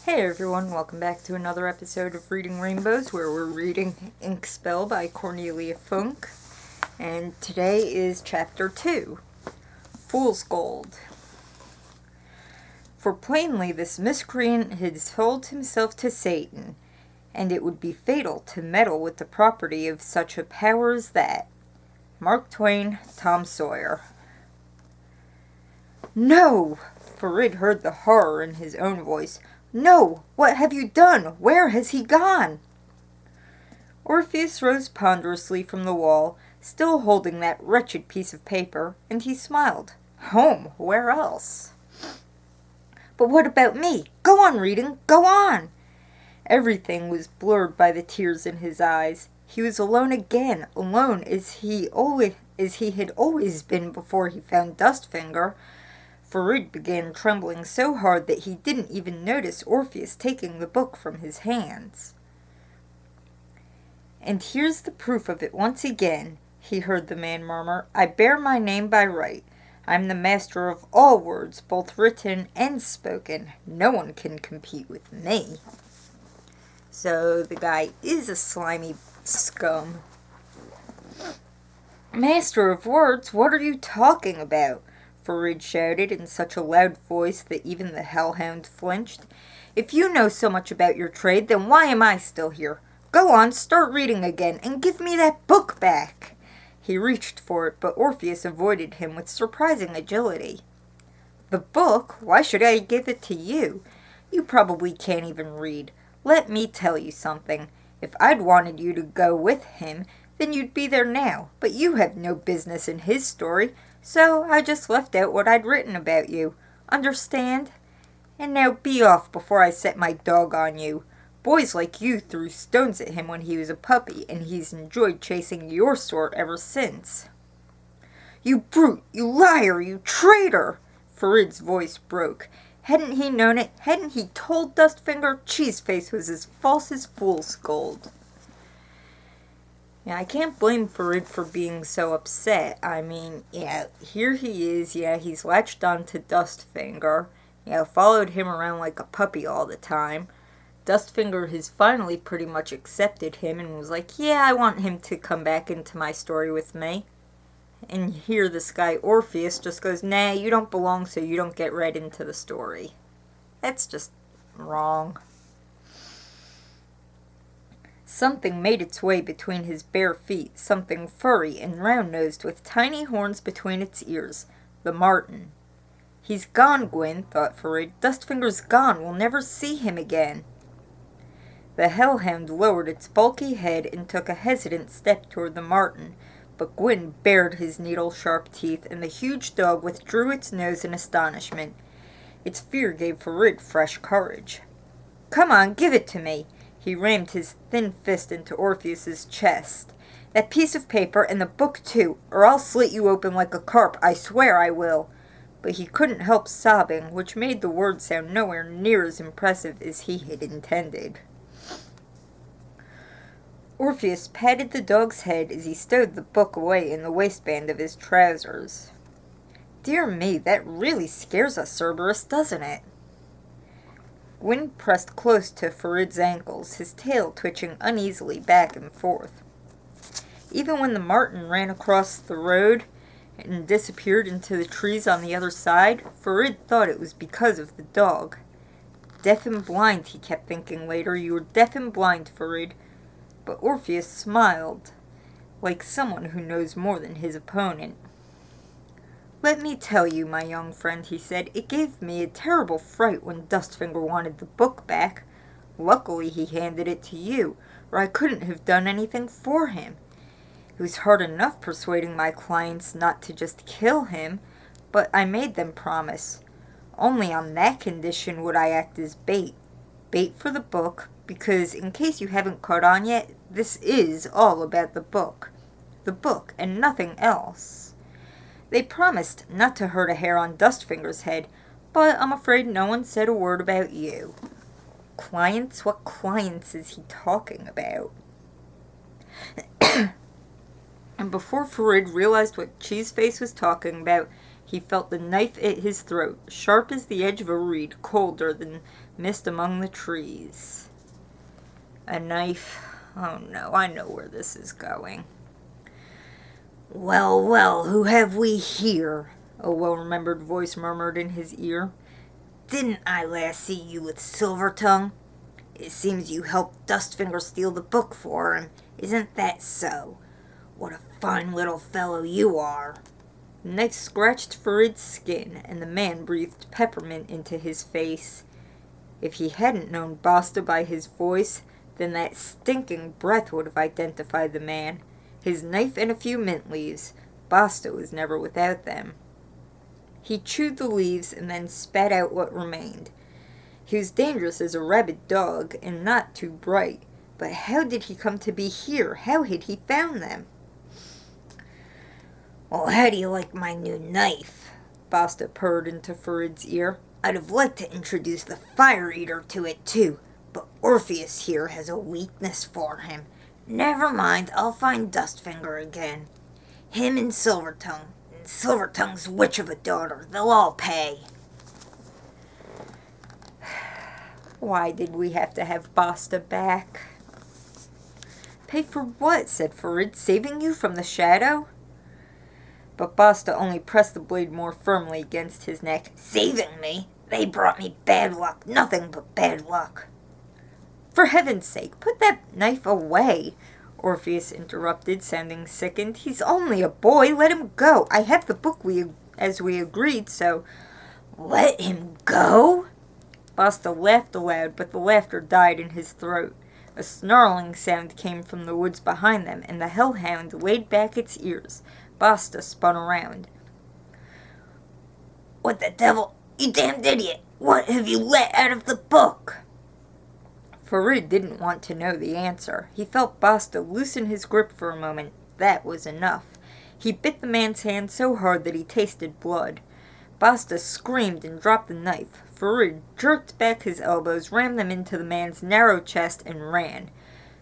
Hey everyone, welcome back to another episode of Reading Rainbows, where we're reading Inkspell by Cornelia Funke. And today is Chapter 2, Fool's Gold. For plainly this miscreant had sold himself to Satan, and it would be fatal to meddle with the property of such a power as that. Mark Twain, Tom Sawyer. No! Farid heard the horror in his own voice. No! What have you done? Where has he gone? Orpheus rose ponderously from the wall, still holding that wretched piece of paper, and he smiled. Home! Where else? But what about me? Go on reading! Go on! Everything was blurred by the tears in his eyes. He was alone again, alone as he had always been before he found Dustfinger. Farid began trembling so hard that he didn't even notice Orpheus taking the book from his hands. And here's the proof of it once again, he heard the man murmur. I bear my name by right. I'm the master of all words, both written and spoken. No one can compete with me. So the guy is a slimy scum. Master of words, what are you talking about? Farid shouted in such a loud voice that even the hellhound flinched. If you know so much about your trade, then why am I still here? Go on, start reading again, and give me that book back. He reached for it, but Orpheus avoided him with surprising agility. The book? Why should I give it to you? You probably can't even read. Let me tell you something. If I'd wanted you to go with him, then you'd be there now, but you have no business in his story. So I just left out what I'd written about you. Understand? And now be off before I set my dog on you. Boys like you threw stones at him when he was a puppy, and he's enjoyed chasing your sort ever since. You brute! You liar! You traitor! Farid's voice broke. Hadn't he known it? Hadn't he told Dustfinger? Cheeseface was as false as fool's gold. Yeah, I can't blame Farid for being so upset. I mean, yeah, here he is, yeah, he's latched on to Dustfinger, yeah, followed him around like a puppy all the time. Dustfinger has finally pretty much accepted him and was like, yeah, I want him to come back into my story with me. And here this guy Orpheus just goes, nah, you don't belong, so you don't get read into the story. That's just wrong. Something made its way between his bare feet, something furry and round-nosed with tiny horns between its ears. The marten. He's gone, Gwyn, thought Farid. Dustfinger's gone. We'll never see him again. The hellhound lowered its bulky head and took a hesitant step toward the marten, but Gwyn bared his needle-sharp teeth, and the huge dog withdrew its nose in astonishment. Its fear gave Farid fresh courage. Come on, give it to me. He rammed his thin fist into Orpheus's chest. That piece of paper and the book too, or I'll slit you open like a carp, I swear I will. But he couldn't help sobbing, which made the words sound nowhere near as impressive as he had intended. Orpheus patted the dog's head as he stowed the book away in the waistband of his trousers. Dear me, that really scares us, Cerberus, doesn't it? Gwyn pressed close to Farid's ankles, his tail twitching uneasily back and forth. Even when the marten ran across the road and disappeared into the trees on the other side, Farid thought it was because of the dog. Deaf and blind, he kept thinking later. You were deaf and blind, Farid. But Orpheus smiled, like someone who knows more than his opponent. Let me tell you, my young friend, he said, it gave me a terrible fright when Dustfinger wanted the book back. Luckily he handed it to you, or I couldn't have done anything for him. It was hard enough persuading my clients not to just kill him, but I made them promise. Only on that condition would I act as bait. Bait for the book, because in case you haven't caught on yet, this is all about the book. The book, and nothing else. They promised not to hurt a hair on Dustfinger's head, but I'm afraid no one said a word about you. Clients? What clients is he talking about? And before Farid realized what Cheeseface was talking about, he felt the knife at his throat, sharp as the edge of a reed, colder than missed among the trees. A knife. Oh no, I know where this is going. Well, well, who have we here? A well-remembered voice murmured in his ear. Didn't I last see you with Silvertongue? It seems you helped Dustfinger steal the book for him. Isn't that so? What a fine little fellow you are. The knife scratched Farid's skin, and the man breathed peppermint into his face. If he hadn't known Basta by his voice, then that stinking breath would have identified the man. His knife and a few mint leaves. Basta was never without them. He chewed the leaves and then spat out what remained. He was dangerous as a rabid dog, and not too bright. But how did he come to be here? How had he found them? Well, how do you like my new knife? Basta purred into Farid's ear. I'd have liked to introduce the Fire Eater to it too, but Orpheus here has a weakness for him. Never mind, I'll find Dustfinger again. Him and Silvertongue. And Silvertongue's witch of a daughter. They'll all pay. Why did we have to have Basta back? Pay for what? Said Farid. Saving you from the shadow? But Basta only pressed the blade more firmly against his neck. Saving me? They brought me bad luck. Nothing but bad luck. For heaven's sake, put that knife away, Orpheus interrupted, sounding sickened. He's only a boy. Let him go. I have the book as we agreed, so... Let him go? Basta laughed aloud, but the laughter died in his throat. A snarling sound came from the woods behind them, and the hellhound laid back its ears. Basta spun around. What the devil? You damned idiot! What have you let out of the book? Farid didn't want to know the answer. He felt Basta loosen his grip for a moment. That was enough. He bit the man's hand so hard that he tasted blood. Basta screamed and dropped the knife. Farid jerked back his elbows, rammed them into the man's narrow chest, and ran.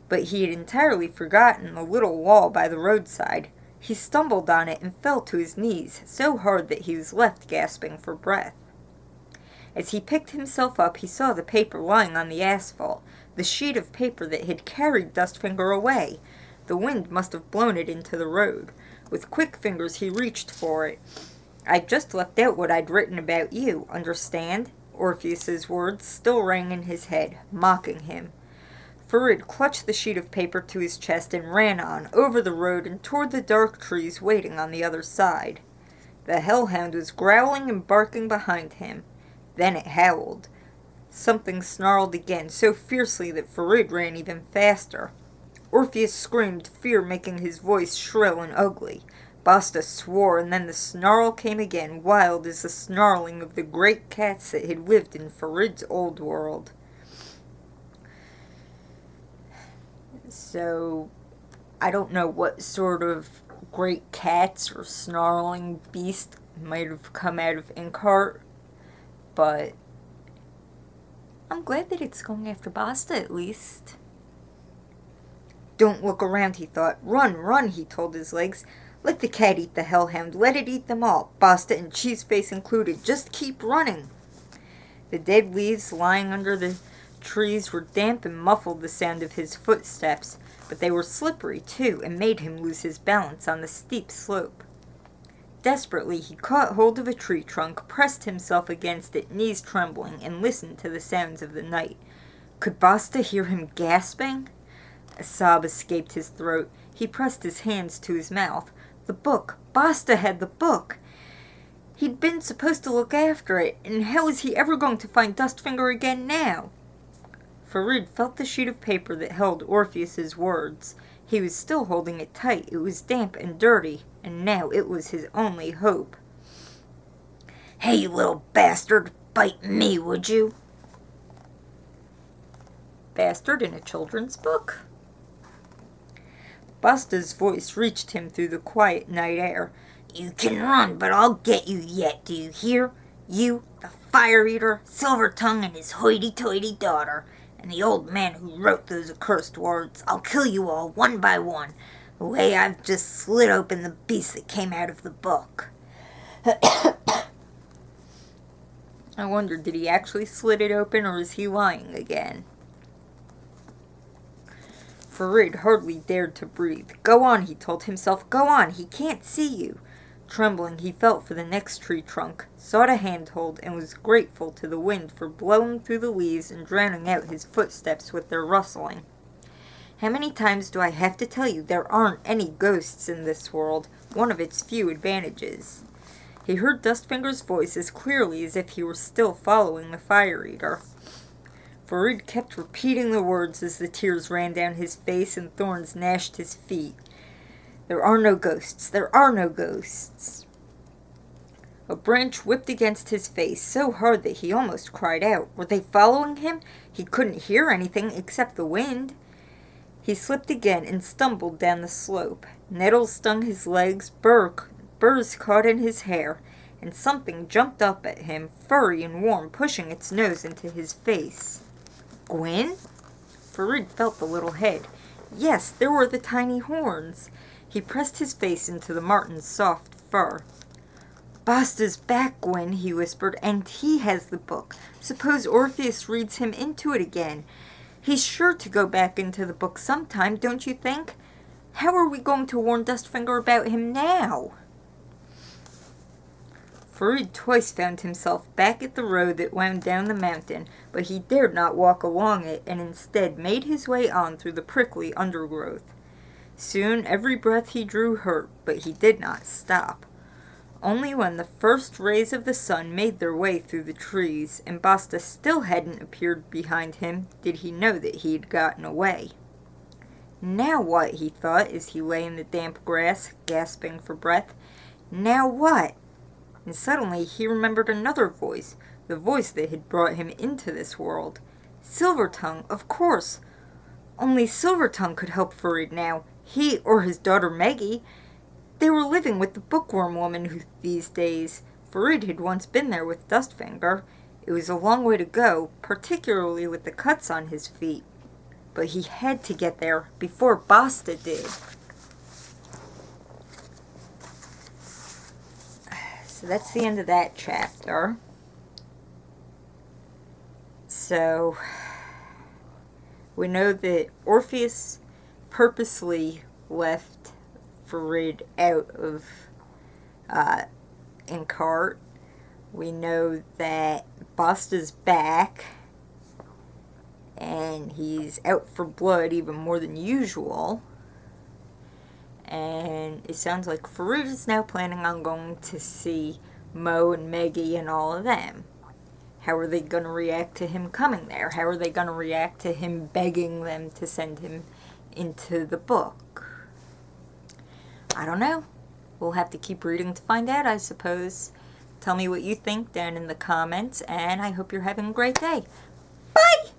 But he had entirely forgotten the little wall by the roadside. He stumbled on it and fell to his knees, so hard that he was left gasping for breath. As he picked himself up, he saw the paper lying on the asphalt, the sheet of paper that had carried Dustfinger away. The wind must have blown it into the road. With quick fingers he reached for it. "I'd just left out what I'd written about you, understand?" Orpheus's words still rang in his head, mocking him. Farid clutched the sheet of paper to his chest and ran on, over the road and toward the dark trees waiting on the other side. The hellhound was growling and barking behind him. Then it howled. Something snarled again, so fiercely that Farid ran even faster. Orpheus screamed, fear making his voice shrill and ugly. Basta swore, and then the snarl came again, wild as the snarling of the great cats that had lived in Farid's old world. So, I don't know what sort of great cats or snarling beast might have come out of Inkheart, but I'm glad that it's going after Basta at least. Don't look around, he thought. Run, run, he told his legs. Let the cat eat the hellhound. Let it eat them all, Basta and Cheeseface included. Just keep running. The dead leaves lying under the trees were damp and muffled the sound of his footsteps, but they were slippery too, and made him lose his balance on the steep slope. Desperately, he caught hold of a tree trunk, pressed himself against it, knees trembling, and listened to the sounds of the night. Could Basta hear him gasping? A sob escaped his throat. He pressed his hands to his mouth. The book! Basta had the book! He'd been supposed to look after it, and how was he ever going to find Dustfinger again now? Farid felt the sheet of paper that held Orpheus's words. He was still holding it tight. It was damp and dirty, and now it was his only hope. Hey, you little bastard! Bite me, would you? Bastard in a children's book? Basta's voice reached him through the quiet night air. You can run, but I'll get you yet, do you hear? You, the Fire Eater, Silvertongue and his hoity-toity daughter, and the old man who wrote those accursed words. I'll kill you all, one by one, the way I've just slit open the beast that came out of the book. I wonder, did he actually slit it open, or is he lying again? Farid hardly dared to breathe. Go on, he told himself. Go on, he can't see you. Trembling, he felt for the next tree trunk, sought a handhold, and was grateful to the wind for blowing through the leaves and drowning out his footsteps with their rustling. How many times do I have to tell you there aren't any ghosts in this world, one of its few advantages? He heard Dustfinger's voice as clearly as if he were still following the fire eater. Farid kept repeating the words as the tears ran down his face and thorns gnashed his feet. There are no ghosts. There are no ghosts. A branch whipped against his face so hard that he almost cried out. Were they following him? He couldn't hear anything except the wind. He slipped again and stumbled down the slope. Nettles stung his legs, burrs caught in his hair, and something jumped up at him, furry and warm, pushing its nose into his face. Gwyn? Farid felt the little head. Yes, there were the tiny horns. He pressed his face into the marten's soft fur. Basta's back, Gwyn, he whispered, and he has the book. Suppose Orpheus reads him into it again. He's sure to go back into the book sometime, don't you think? How are we going to warn Dustfinger about him now? Farid twice found himself back at the road that wound down the mountain, but he dared not walk along it, and instead made his way on through the prickly undergrowth. Soon every breath he drew hurt, but he did not stop. Only when the first rays of the sun made their way through the trees, and Basta still hadn't appeared behind him, did he know that he had gotten away. Now what, he thought, as he lay in the damp grass, gasping for breath. Now what? And suddenly he remembered another voice, the voice that had brought him into this world. Silvertongue, of course. Only Silvertongue could help Farid now. He or his daughter Maggie. They were living with the bookworm woman these days. Farid had once been there with Dustfinger. It was a long way to go, particularly with the cuts on his feet. But he had to get there before Basta did. So that's the end of that chapter. So we know that Orpheus purposely left Farid out of Inkart. We know that Basta's back, and he's out for blood even more than usual. And it sounds like Farid is now planning on going to see Mo and Maggie and all of them. How are they going to react to him coming there? How are they going to react to him begging them to send him into the book? I don't know. We'll have to keep reading to find out, I suppose. Tell me what you think down in the comments, and I hope you're having a great day. Bye!